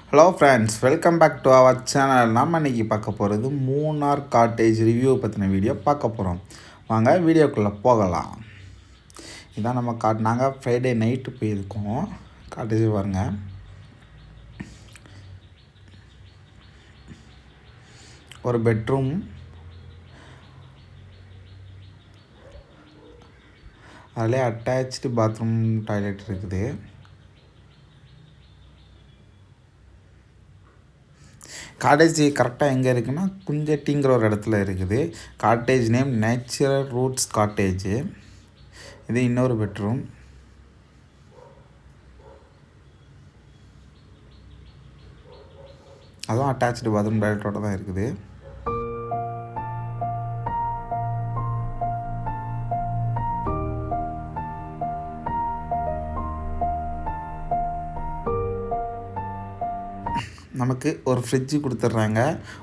Hello friends, welcome back to our channel. நம்ம இன்றைக்கி பார்க்க போகிறது மூணார் காட்டேஜ் ரிவ்யூ பற்றின வீடியோ பார்க்க போகிறோம். வாங்க வீடியோக்குள்ளே போகலாம். இதான் நம்ம நாங்கள் ஃப்ரைடே நைட்டு போயிருக்கோம். காட்டேஜ் பாருங்க. ஒரு பெட்ரூம், அதிலே அட்டாச்சு பாத்ரூம் டாய்லெட் இருக்குது. காட்டேஜ் கரெக்டாக எங்கே இருக்குன்னா குஞ்சட்டிங்கிற ஒரு இடத்துல இருக்குது. Cottage name natural roots cottage. இது இன்னொரு பெட்ரூம். அதுவும் அட்டாச்சு பாத்ரூம் டாய்லெட்டோட தான் இருக்குது. நமக்கு ஒரு ஃப்ரிட்ஜு கொடுத்துட்றாங்க,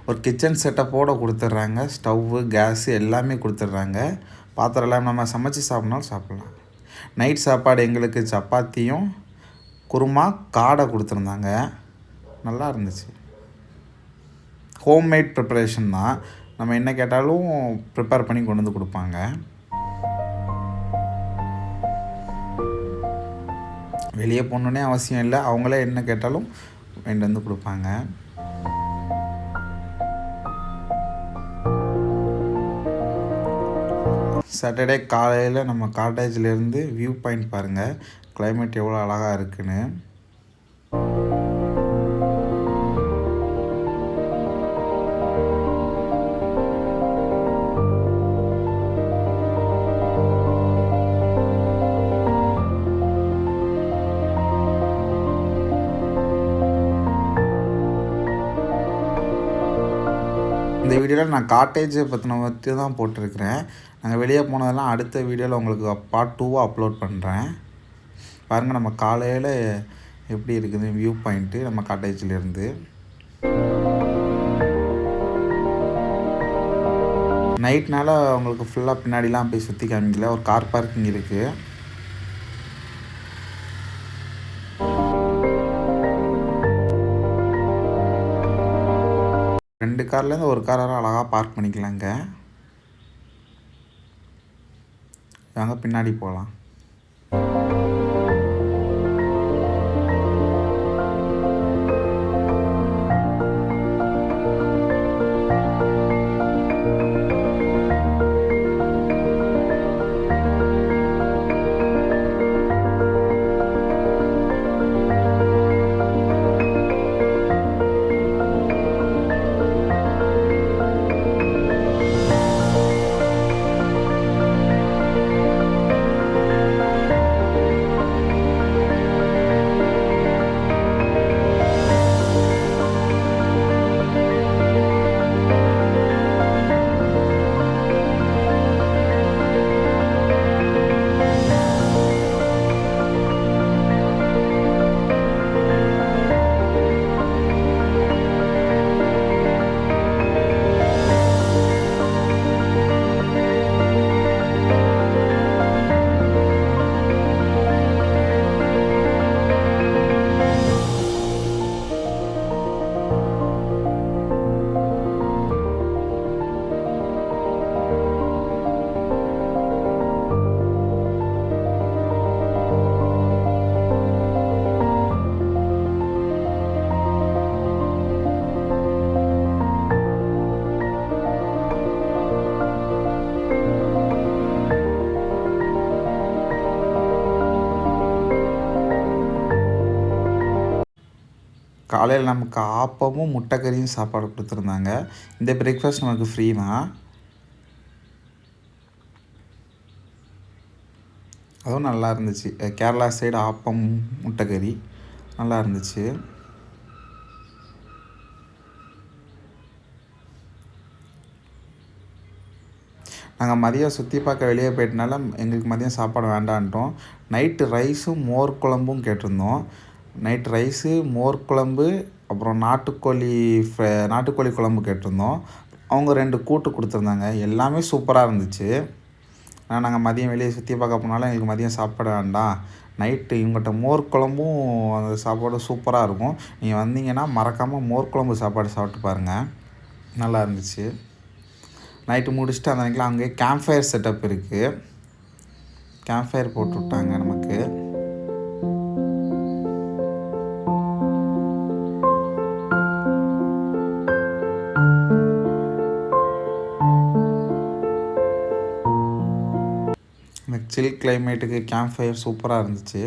ஒரு கிச்சன் செட்டப்போடு கொடுத்துட்றாங்க, ஸ்டவ்வு கேஸு எல்லாமே கொடுத்துட்றாங்க. பாத்திரம் எல்லாம் நம்ம சமைச்சு சாப்பிட்னாலும் சாப்பிட்லாம். நைட் சாப்பாடு எங்களுக்கு சப்பாத்தியும் குருமா காடை கொடுத்துருந்தாங்க. நல்லா இருந்துச்சு. ஹோம்மேட் ப்ரிப்பரேஷன் தான். நம்ம என்ன கேட்டாலும் ப்ரிப்பேர் பண்ணி கொண்டு வந்து கொடுப்பாங்க. வெளியே போகணுன்னே அவசியம் இல்லை, அவங்களே என்ன கேட்டாலும் வாங்கிட்டு வந்து கொடுப்பாங்க. சாட்டர்டே காலையில் நம்ம காட்டேஜ்லேருந்து வியூ பாயிண்ட் பாருங்கள், கிளைமேட் எவ்வளோ அழகாக இருக்குன்னு. இந்த வீடியோவில் நான் காட்டேஜை பற்றி தான் போட்டிருக்கிறேன். நாங்கள் வெளியே போனதெல்லாம் அடுத்த வீடியோவில் உங்களுக்கு பார்ட் 2வாக அப்லோட் பண்ணுறேன். பாருங்கள் நம்ம காலையில் எப்படி இருக்குது வியூ பாயிண்ட்டு நம்ம காட்டேஜ்லேருந்து. நைட்னால உங்களுக்கு ஃபுல்லாக பின்னாடிலாம் போய் சுற்றி காமிக்கல. ஒரு கார் பார்க்கிங் இருக்குது. ரெண்டு கார்லேருந்து ஒரு காராக அழகாக பார்க் பண்ணிக்கலாங்க. வாங்க பின்னாடி போகலாம். காலையில் நமக்கு ஆப்பமும் முட்டைக்கறியும் சாப்பாடு கொடுத்துருந்தாங்க. இந்த பிரேக்ஃபாஸ்ட் நமக்கு ஃப்ரீ தான். அதுவும் நல்லா இருந்துச்சு. கேரளா சைடு ஆப்பம் முட்டைக்கறி நல்லா இருந்துச்சு. நாங்கள் மதியம் சுற்றி பார்க்க வெளியே போயிட்டனால எங்களுக்கு மதியம் சாப்பாடு வேண்டான்ட்டோம். நைட்டு ரைஸும் மோர் குழம்பும் கேட்டிருந்தோம். நைட் ரைஸு மோர் குழம்பு, அப்புறம் நாட்டுக்கோழி குழம்பு கேட்டிருந்தோம். அவங்க 2 கூட்டு கொடுத்துருந்தாங்க. எல்லாமே சூப்பராக இருந்துச்சு. ஆனால் நாங்கள் மதியம் வெளியே சுற்றி பார்க்க போனாலும் எங்களுக்கு மதியம் சாப்பிட வேண்டாம், நைட்டு இவங்ககிட்ட மோர் குழம்பும் அந்த சாப்பாடு சூப்பராக இருக்கும், நீங்கள் வந்தீங்கன்னா மறக்காமல் மோர் குழம்பு சாப்பாடு சாப்பிட்டு பாருங்கள், நல்லா இருந்துச்சு. நைட்டு முடிச்சுட்டு அந்த அன்றைக்கெலாம் அங்கே கேம்ப் ஃபயர் செட்டப் இருக்குது, கேம்ப் ஃபயர் போட்டு விட்டாங்க நமக்கு. இந்த சில் கிளைமேட்டுக்கு கேம்ப் ஃபயர் சூப்பராக இருந்துச்சு.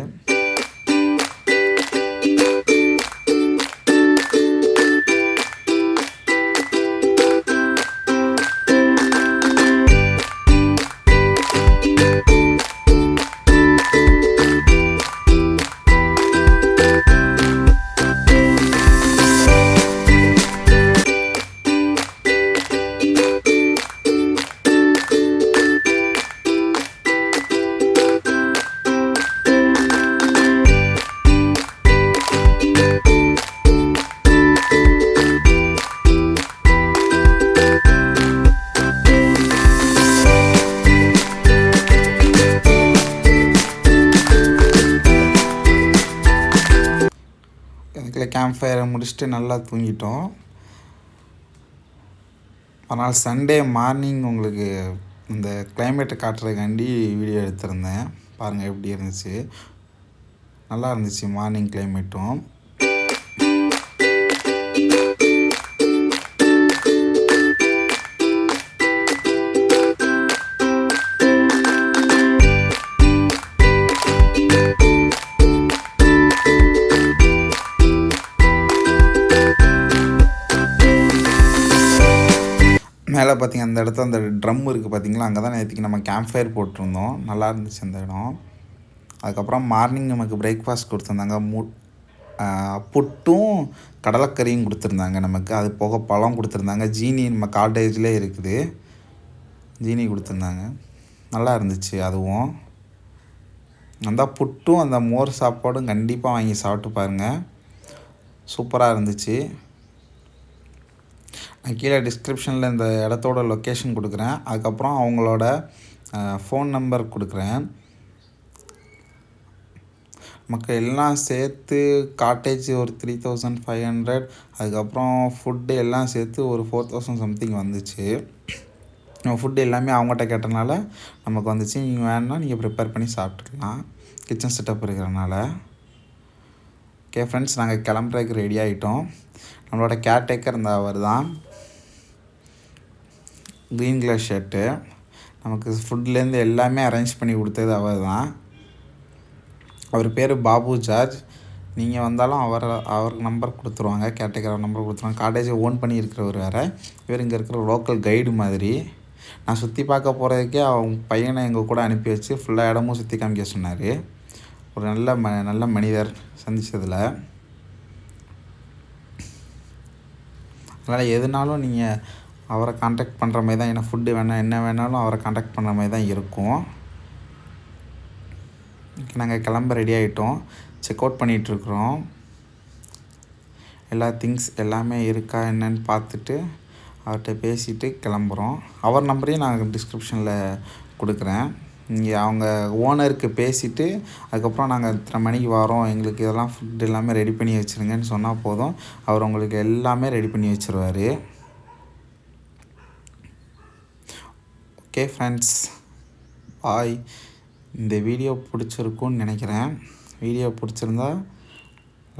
கேம்ப் ஃபயரை முடிச்சுட்டு நல்லா தூங்கிட்டோம். அதனால் சண்டே மார்னிங் உங்களுக்கு இந்த கிளைமேட்டை காட்டுறதுக்காண்டி வீடியோ எடுத்திருந்தேன், பாருங்கள் எப்படி இருந்துச்சு, நல்லா இருந்துச்சு மார்னிங் கிளைமேட்டும். மேலே பார்த்திங்க அந்த இடத்துல அந்த ட்ரம் இருக்குது பார்த்திங்களா, அங்கே தான் நேற்றுக்கு நம்ம கேம்ப் ஃபயர் போட்டிருந்தோம், நல்லா இருந்துச்சு அந்த இடம். அதுக்கப்புறம் மார்னிங் நமக்கு பிரேக்ஃபாஸ்ட் கொடுத்துருந்தாங்க, புட்டும் கடலைக்கறியும் கொடுத்துருந்தாங்க நமக்கு, அது போக பழம் கொடுத்துருந்தாங்க, ஜீனி நம்ம காட்டேஜ்லேயே இருக்குது, ஜீனி கொடுத்துருந்தாங்க, நல்லா இருந்துச்சு அதுவும். அந்த புட்டும் அந்த மோர் சாப்பாடும் கண்டிப்பாக வாங்கி சாப்பிட்டு பாருங்கள், சூப்பராக இருந்துச்சு. நான் கீழே டிஸ்கிரிப்ஷனில் இந்த இடத்தோட லொக்கேஷன் கொடுக்குறேன், அதுக்கப்புறம் அவங்களோட ஃபோன் நம்பர் கொடுக்குறேன். நமக்கு எல்லாம் சேர்த்து காட்டேஜ் ஒரு 3500, அதுக்கப்புறம் ஃபுட்டு எல்லாம் சேர்த்து ஒரு 4000 சம்திங் வந்துச்சு. ஃபுட்டு எல்லாமே அவங்ககிட்ட கேட்டனால நமக்கு வந்துச்சு, நீங்கள் வேணுன்னா நீங்கள் ப்ரிப்பேர் பண்ணி சாப்பிட்டுக்கலாம், கிச்சன் செட்டப் இருக்கிறனால. ஓகே ஃப்ரெண்ட்ஸ், நாங்கள் கிளம்புறதுக்கு ரெடி ஆகிட்டோம். நம்மளோட கேர்டேக்கர் இந்த அவர் தான், க்ரீன் கலர் ஷர்ட்டு, நமக்கு ஃபுட்லேருந்து எல்லாமே அரேஞ்ச் பண்ணி கொடுத்தது அவர் தான். அவர் பேர் பாபு ஜார்ஜ். நீங்கள் வந்தாலும் அவருக்கு நம்பர் கொடுத்துருவாங்க, கேர்டேக்கர் நம்பர் கொடுத்துருவாங்க. காட்டேஜை ஓன் பண்ணி இருக்கிறவர் வேறு, இவர் இங்கே இருக்கிற லோக்கல் கைடு மாதிரி. நான் சுற்றி பார்க்க போகிறதுக்கே அவங்க பையனை எங்கள் கூட அனுப்பி வச்சு ஃபுல்லாக இடமும் சுற்றி காமிக்க சொன்னார். ஒரு நல்ல மனிதர் சந்தித்ததில். அதனால் எதுனாலும் நீங்கள் அவரை காண்டாக்ட் பண்ணுற மாதிரி தான், ஏன்னா ஃபுட்டு வேணால் என்ன வேணாலும் அவரை காண்டாக்ட் பண்ணுற மாதிரி தான் இருக்கும். நாங்கள் கிளம்ப ரெடி ஆகிட்டோம், செக் அவுட் பண்ணிகிட்ருக்குறோம். எல்லா திங்ஸ் எல்லாமே இருக்கா என்னன்னு பார்த்துட்டு அவர்கிட்ட பேசிவிட்டு கிளம்புறோம். அவர் நம்பரையும் நான் டிஸ்கிரிப்ஷனில் கொடுக்குறேன். இங்கே அவங்க ஓனருக்கு பேசிவிட்டு அதுக்கப்புறம் நாங்கள் இத்தனை மணிக்கு வரோம், எங்களுக்கு இதெல்லாம் ஃபுட் எல்லாமே ரெடி பண்ணி வச்சுருங்கன்னு சொன்னால் போதும், அவர் உங்களுக்கு எல்லாமே ரெடி பண்ணி வச்சுருவார். ஓகே ஃப்ரெண்ட்ஸ், பாய். இந்த வீடியோ பிடிச்சிருக்குன்னு நினைக்கிறேன். வீடியோ பிடிச்சிருந்தா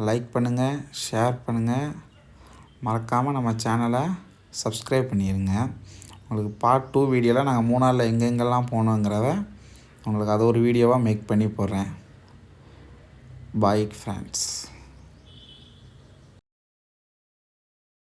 லைக் பண்ணுங்கள், ஷேர் பண்ணுங்கள், மறக்காமல் நம்ம சேனலை சப்ஸ்கிரைப் பண்ணிடுங்க. உங்களுக்கு பார்ட் 2 வீடியோவில் நாங்கள் மூணாரில் எங்கெங்கெல்லாம் போனோங்கிறத உங்களுக்கு அது ஒரு வீடியோவாக மேக் பண்ணி போடுறேன். Bye friends.